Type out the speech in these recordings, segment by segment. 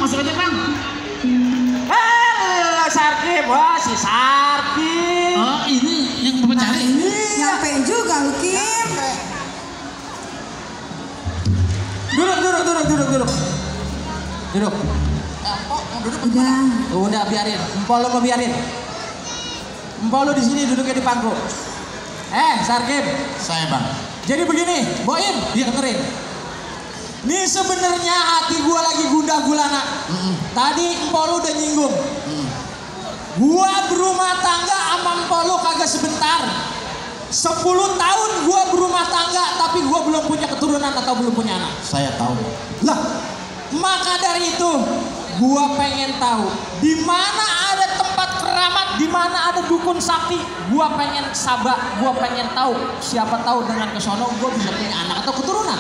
masuk aja bang. Halo Sarkib, wah si Sarkib. Oh ini yang bapak cari. Ini nyampe juga lu Kim. Duduk. Duduk. Udah biarin. Empol lo mau biarin. Empol lo di sini duduknya di pangku. Sarkib. Saya bang. Jadi begini, Boim, dengerin. Nih sebenarnya hati gua lagi gundah gulana. Tadi empol lo udah nyinggung. Gua berumah tangga sama empol lo kagak sebentar. 10 tahun gua berumah tangga tapi gua belum punya keturunan atau belum punya anak. Saya tahu. Lah, maka dari itu gua pengen tahu di mana ada tempat keramat, di mana ada dukun sakti. Gua pengen sabak, gua pengen tahu. Siapa tahu dengan kesono gua bisa punya anak atau keturunan.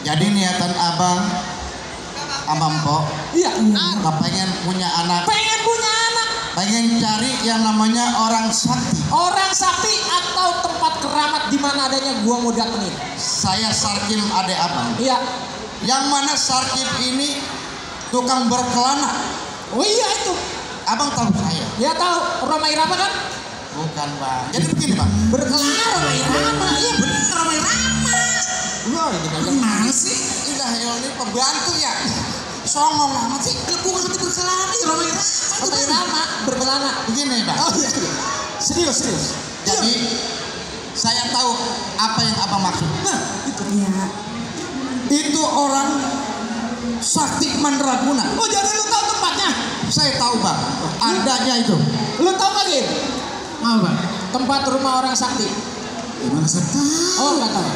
Jadi niatan abang sama empok. Iya. Pengen punya anak. Pengen punya anak. Pengen cari yang namanya orang sakti. Orang sakti atau tempat keramat di mana adanya gua mau datengin. Saya Sarkim ade abang. Iya. Yang mana Sarkim ini tukang berkelana. Oh iya itu. Abang tahu saya? Ya tahu. Roma Irama kan? Bukan bang. Jadi begini bang. Berkelana Roma Irama. Iya benar Roma Irama. Wah ini Gimana sih? Ini pembantu ya. Songong amat sih. Aku ngerti berkelana ya Roma Irama. Roma Irama berkelana. Begini bang. Oh iya. Serius. Jadi saya tahu apa yang abang maksud. Nah itu. Iya. Itu orang sakti mandraguna. Oh jadi lu tahu tempatnya? Saya tahu bang. Adanya itu. Lu tahu kali? Mau bang? Tempat rumah orang sakti. Gimana saya tahu? Oh nggak tahu.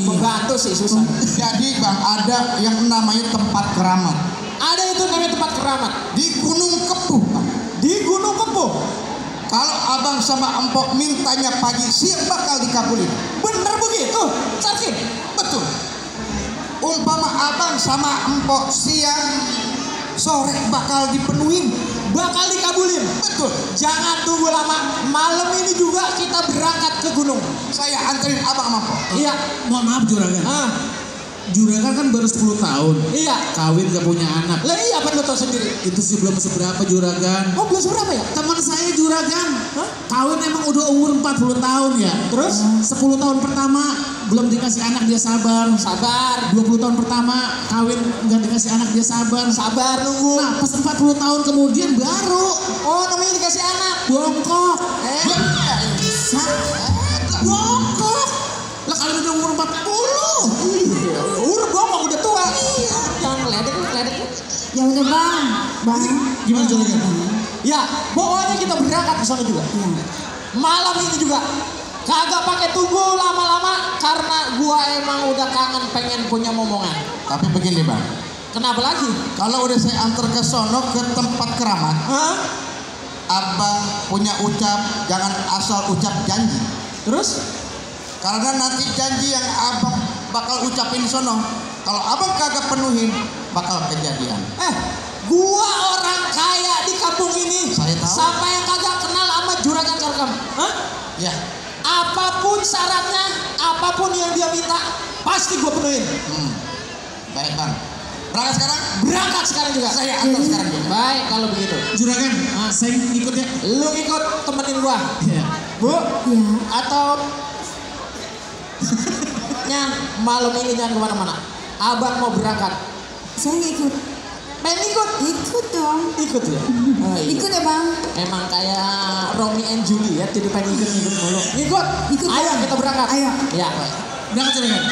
Pembantu sih susah. Jadi bang ada yang namanya tempat keramat. Ada itu namanya tempat keramat. Di Gunung Kepuh bang. Di Gunung Kepuh. Kalau abang sama empok mintanya pagi siap bakal dikabulin. Bener begitu, Sarkim? Betul. Umpama abang sama empok siang sore bakal dipenuhin. Bakal dikabulin. Betul. Jangan tunggu lama. Malam ini juga kita berangkat ke gunung. Saya anterin abang sama empok. Iya. Mohon maaf Juragan. Juragan kan baru 10 tahun. Iya. Kawin gak punya anak. Lah iya apa lu tahu sendiri? Itu sih belum seberapa Juragan. Oh belum seberapa ya? Teman saya Juragan. Kawin emang udah umur 40 tahun ya. Terus? 10 tahun pertama belum dikasih anak dia sabar. Sabar. 20 tahun pertama kawin gak dikasih anak dia sabar. Sabar nunggu. Nah pas 40 tahun kemudian baru. Oh namanya dikasih anak. Bongkok. Bisa. Bongkok. Lah kalian udah umur 40. Iya. Gua mau udah tua. Iya. Jangan ngeledek. Ya udah bang. Gimana Juragan? Ya, pokoknya kita berangkat ke sana juga. Iya. Malam ini juga. Kagak pakai tunggu lama-lama karena gua emang udah kangen pengen punya momongan. Tapi begini bang. Kenapa lagi? Kalau udah saya antar ke sono ke tempat keramat. Abang punya ucap, jangan asal ucap janji. Terus? Karena nanti janji yang abang bakal ucapin di sono, kalau abang kagak penuhin, bakal kejadian. Gua orang kaya di kampung ini. Saya tahu. Siapa yang kagak kenal sama Juragan Sarkam? Ya. Apapun syaratnya, apapun yang dia minta, pasti gua penuhin. Baik bang. Berangkat sekarang? Berangkat sekarang juga. Saya antar sekarang juga. Baik kalau begitu. Juragan, saya ikut ya. Lu ikut temenin gua. Iya. Bu? Iya. Atau malam ini jangan kemana-mana. Abang mau berangkat. Saya ikut. Pengen ikut? Ikut dong. Ikut ya? Oh, iya. Ikut ya bang. Emang kayak Romeo and Juliet jadi pengen ikut mulu. Ikut. Ikut. Ayo Bang. kita berangkat. Ayo. Ya. Berangkat Juragan.